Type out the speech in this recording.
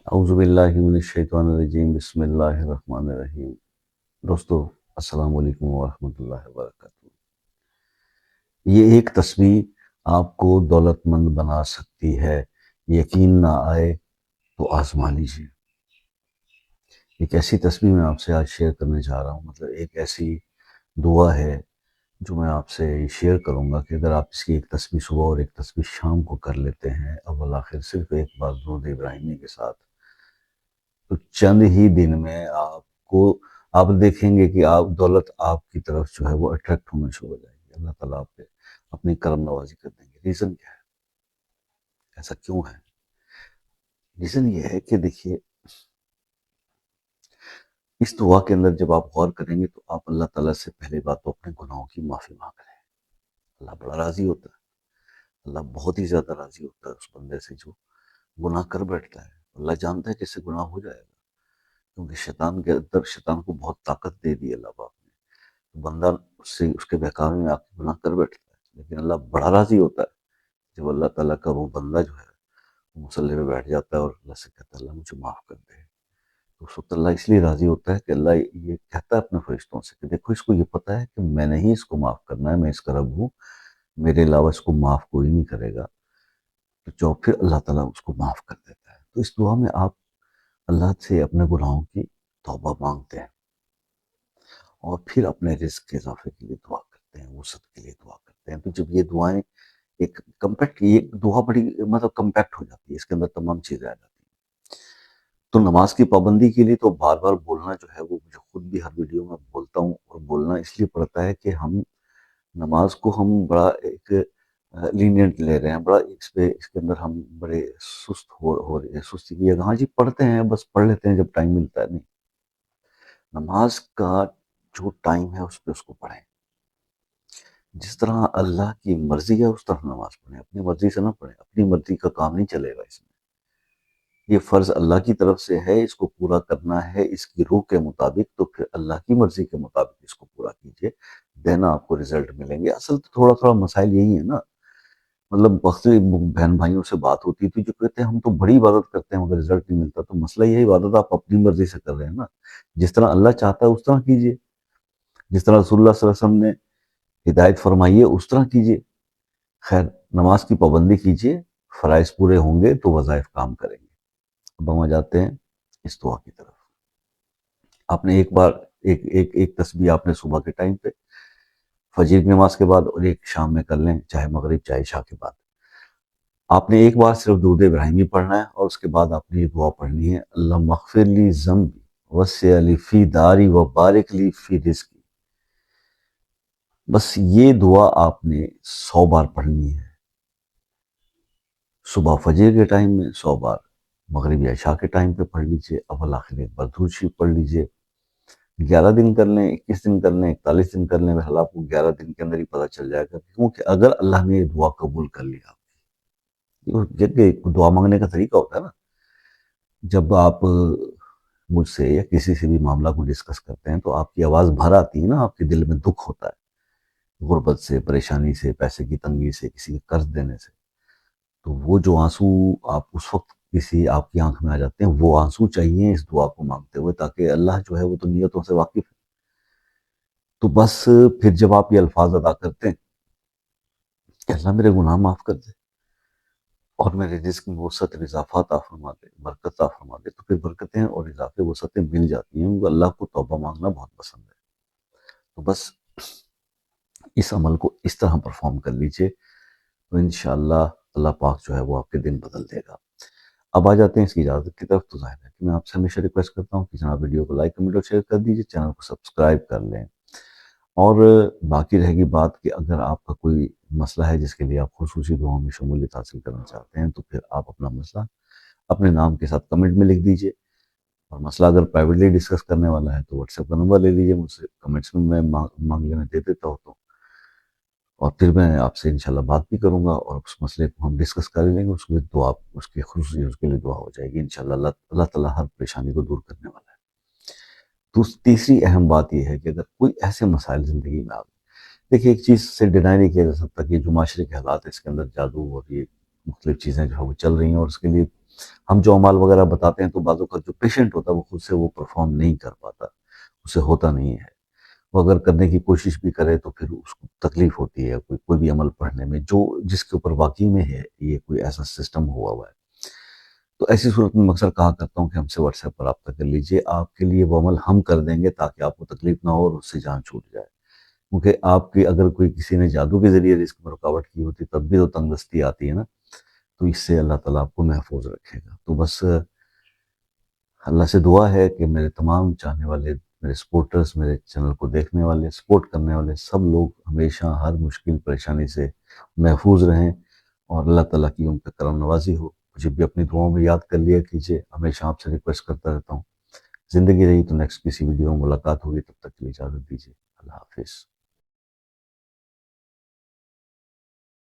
اعوذ باللہ من الشیطان الرجیم بسم اللہ الرحمن الرحیم۔ دوستو السلام علیکم ورحمۃ اللہ وبرکاتہ۔ یہ ایک تسبیح آپ کو دولت مند بنا سکتی ہے، یقین نہ آئے تو آزما لیجیے۔ ایک ایسی تسبیح میں آپ سے آج شیئر کرنے جا رہا ہوں، مطلب ایک ایسی دعا ہے جو میں آپ سے شیئر کروں گا کہ اگر آپ اس کی ایک تسبیح صبح اور ایک تسبیح شام کو کر لیتے ہیں اول آخر صرف ایک بار درود ابراہیمی کے ساتھ، تو چند ہی دن میں آپ دیکھیں گے کہ آپ دولت آپ کی طرف جو ہے وہ اٹریکٹ ہونا شروع ہو جائے گی۔ اللہ تعالیٰ آپ پہ اپنی کرم نوازی کر دیں گے۔ ریزن کیا ہے؟ ایسا کیوں ہے؟ ریزن یہ ہے کہ دیکھیے، اس دعا کے اندر جب آپ غور کریں گے تو آپ اللہ تعالیٰ سے پہلے بات تو اپنے گناہوں کی معافی مانگ رہے ہیں۔ اللہ بڑا راضی ہوتا ہے، اللہ بہت ہی زیادہ راضی ہوتا ہے اس بندے سے جو گناہ کر بیٹھتا ہے۔ اللہ جانتا ہے کہ اس سے گناہ ہو جائے گا، کیونکہ شیطان کے اندر شیطان کو بہت طاقت دے دی اللہ پاک نے۔ بندہ اس کے بہکاوے میں آپ کے گناہ کر بیٹھتا ہے، لیکن اللہ بڑا راضی ہوتا ہے جب اللہ تعالیٰ کا وہ بندہ جو ہے وہ مصلی پہ بیٹھ جاتا ہے اور اللہ سے کہتا ہے اللہ مجھے معاف کر دے۔ تو اس وقت اللہ اس لیے راضی ہوتا ہے کہ اللہ یہ کہتا ہے اپنے فرشتوں سے کہ دیکھو اس کو یہ پتہ ہے کہ میں نے ہی اس کو معاف کرنا ہے، میں اس کا رب ہوں، میرے علاوہ اس کو معاف کوئی نہیں کرے گا۔ تو جو پھر اللہ تعالیٰ اس کو معاف کر دیتا ہے۔ تو اس دعا میں آپ اللہ سے اپنے گناہوں کی توبہ مانگتے ہیں اور پھر اپنے رزق کے اضافے کے لیے دعا کرتے ہیں، وسعت کے لیے دعا کرتے ہیں۔ تو جب یہ دعائیں ایک کمپیکٹ، یہ دعا بڑی مطلب کمپیکٹ ہو جاتی ہے، اس کے اندر تمام چیزیں آ جاتی ہیں۔ تو نماز کی پابندی کے لیے تو بار بار بولنا جو ہے وہ مجھے خود بھی ہر ویڈیو میں بولتا ہوں، اور بولنا اس لیے پڑتا ہے کہ ہم نماز کو ہم بڑا ایک لینینٹ لے رہے ہیں، بڑا اس کے اندر ہم بڑے سست ہو رہے ہیں، سستی کی ہاں جی پڑھتے ہیں، بس پڑھ لیتے ہیں جب ٹائم ملتا ہے۔ نہیں، نماز کا جو ٹائم ہے اس پہ اس کو پڑھیں، جس طرح اللہ کی مرضی ہے اس طرح نماز پڑھیں، اپنی مرضی سے نہ پڑھیں۔ اپنی مرضی کا کام نہیں چلے گا اس میں، یہ فرض اللہ کی طرف سے ہے، اس کو پورا کرنا ہے اس کی روح کے مطابق، تو پھر اللہ کی مرضی کے مطابق اس کو پورا کیجئے، دینا آپ کو رزلٹ ملیں گے۔ اصل تو تھوڑا تھوڑا مسائل یہی ہے نا، مطلب وقت بہن بھائیوں سے بات ہوتی تھی جو کہتے ہیں ہم تو بڑی عبادت کرتے ہیں مگر رزلٹ نہیں ملتا۔ تو مسئلہ یہ عبادت آپ اپنی مرضی سے کر رہے ہیں نا، جس طرح اللہ چاہتا ہے اس طرح کیجئے، جس طرح رسول اللہ صلی اللہ علیہ وسلم نے ہدایت فرمائی ہے اس طرح کیجئے۔ خیر، نماز کی پابندی کیجئے، فرائض پورے ہوں گے تو وظائف کام کریں گے۔ اب ہم آ جاتے ہیں اس دعا کی طرف۔ آپ نے ایک بار ایک تسبیح آپ نے صبح کے ٹائم پہ، فجر کی نماز کے بعد، اور ایک شام میں کر لیں، چاہے مغرب چاہے عشاء کے بعد۔ آپ نے ایک بار صرف درود ابراہیمی پڑھنا ہے، اور اس کے بعد آپ نے یہ دعا پڑھنی ہے، اللہم اغفر لی ذنبی وسع لی فی داری وبارک لی فی رزقی۔ بس یہ دعا آپ نے 100 بار پڑھنی ہے، صبح فجر کے ٹائم میں 100 بار، مغرب یا عشاء کے ٹائم پہ پڑھ لیجئے، اول آخر ایک بار درود شریف پڑھ لیجئے۔ 11 دن کر لیں، 21 دن کر لیں، 41 دن کر لیں، بہرحال آپ کو 11 دن کے اندر ہی پتہ چل جائے گا، کیونکہ اگر اللہ نے یہ دعا قبول کر لیا، دعا مانگنے کا طریقہ ہوتا ہے نا، جب آپ مجھ سے یا کسی سے بھی معاملہ کو ڈسکس کرتے ہیں تو آپ کی آواز بھر آتی ہے نا، آپ کے دل میں دکھ ہوتا ہے، غربت سے، پریشانی سے، پیسے کی تنگی سے، کسی کے قرض دینے سے، تو وہ جو آنسو آپ اس وقت کسی آپ کی آنکھ میں آ جاتے ہیں، وہ آنسو چاہیے اس دعا کو مانگتے ہوئے، تاکہ اللہ جو ہے وہ تو نیتوں سے واقف ہے۔ تو بس پھر جب آپ یہ الفاظ ادا کرتے ہیں کہ اللہ میرے گناہ معاف کر دے اور میرے رزق میں وسعت اضافہ عطا فرما دے، برکت عطا فرما دے، تو پھر برکتیں اور اضافے وسعتیں مل جاتی ہیں، کیونکہ اللہ کو توبہ مانگنا بہت پسند ہے۔ تو بس اس عمل کو اس طرح پرفارم کر لیجئے، تو انشاءاللہ اللہ پاک جو ہے وہ آپ کے دن بدل دے گا۔ اب آ جاتے ہیں اس کی اجازت کی طرف۔ تو ظاہر ہے کہ میں آپ سے ہمیشہ ریکویسٹ کرتا ہوں کہ جناب ویڈیو کو لائک کمنٹ اور شیئر کر دیجئے، چینل کو سبسکرائب کر لیں، اور باقی رہے گی بات کہ اگر آپ کا کوئی مسئلہ ہے جس کے لیے آپ خصوصی دعاؤں میں شمولیت حاصل کرنا چاہتے ہیں، تو پھر آپ اپنا مسئلہ اپنے نام کے ساتھ کمنٹ میں لکھ دیجئے، اور مسئلہ اگر پرائیویٹلی ڈسکس کرنے والا ہے تو واٹس ایپ کا نمبر لے لیجئے مجھ سے، کمنٹس میں مانگنے میں دے دیتا ہوں، اور پھر میں آپ سے انشاءاللہ بات بھی کروں گا، اور اس مسئلے کو ہم ڈسکس کر لیں گے، اس میں دعا، اس کی خصوصی اس کے لیے دعا ہو جائے گی انشاءاللہ۔ اللہ تعالیٰ ہر پریشانی کو دور کرنے والا ہے۔ تو تیسری اہم بات یہ ہے کہ اگر کوئی ایسے مسائل زندگی میں آ گئے، دیکھیے ایک چیز سے ڈینائی نہیں کیا جا سکتا کہ جو معاشرے کے حالات ہیں اس کے اندر جادو اور یہ مختلف چیزیں جو ہے وہ چل رہی ہیں، اور اس کے لیے ہم جو عمال وغیرہ بتاتے ہیں تو بعض اوقات جو پیشنٹ ہوتا ہے وہ خود سے وہ پرفارم نہیں کر پاتا، اسے ہوتا نہیں ہے، وہ اگر کرنے کی کوشش بھی کرے تو پھر اس کو تکلیف ہوتی ہے کوئی بھی عمل پڑھنے میں جو جس کے اوپر واقعی میں ہے یہ کوئی ایسا سسٹم ہوا ہے۔ تو ایسی صورت میں اکثر کہا کرتا ہوں کہ ہم سے واٹس ایپ پر رابطہ کر لیجئے، آپ کے لیے وہ عمل ہم کر دیں گے تاکہ آپ کو تکلیف نہ ہو اور اس سے جان چھوٹ جائے، کیونکہ آپ کی اگر کوئی کسی نے جادو کے ذریعے رزق میں رکاوٹ کی ہوتی تب بھی تو تنگ دستی آتی ہے نا، تو اس سے اللہ تعالیٰ آپ کو محفوظ رکھے گا۔ تو بس اللہ سے دعا ہے کہ میرے تمام چاہنے والے، میرے سپورٹرز، میرے چینل کو دیکھنے والے، سپورٹ کرنے والے سب لوگ ہمیشہ ہر مشکل پریشانی سے محفوظ رہیں اور اللہ تعالیٰ کی ان پہ کرم نوازی ہو۔ مجھے بھی اپنی دعاؤں میں یاد کر لیا کیجیے، ہمیشہ آپ سے ریکویسٹ کرتا رہتا ہوں۔ زندگی رہی تو نیکسٹ کسی ویڈیو میں ملاقات ہوگی، تب تک کے لیے اجازت دیجیے، اللہ حافظ۔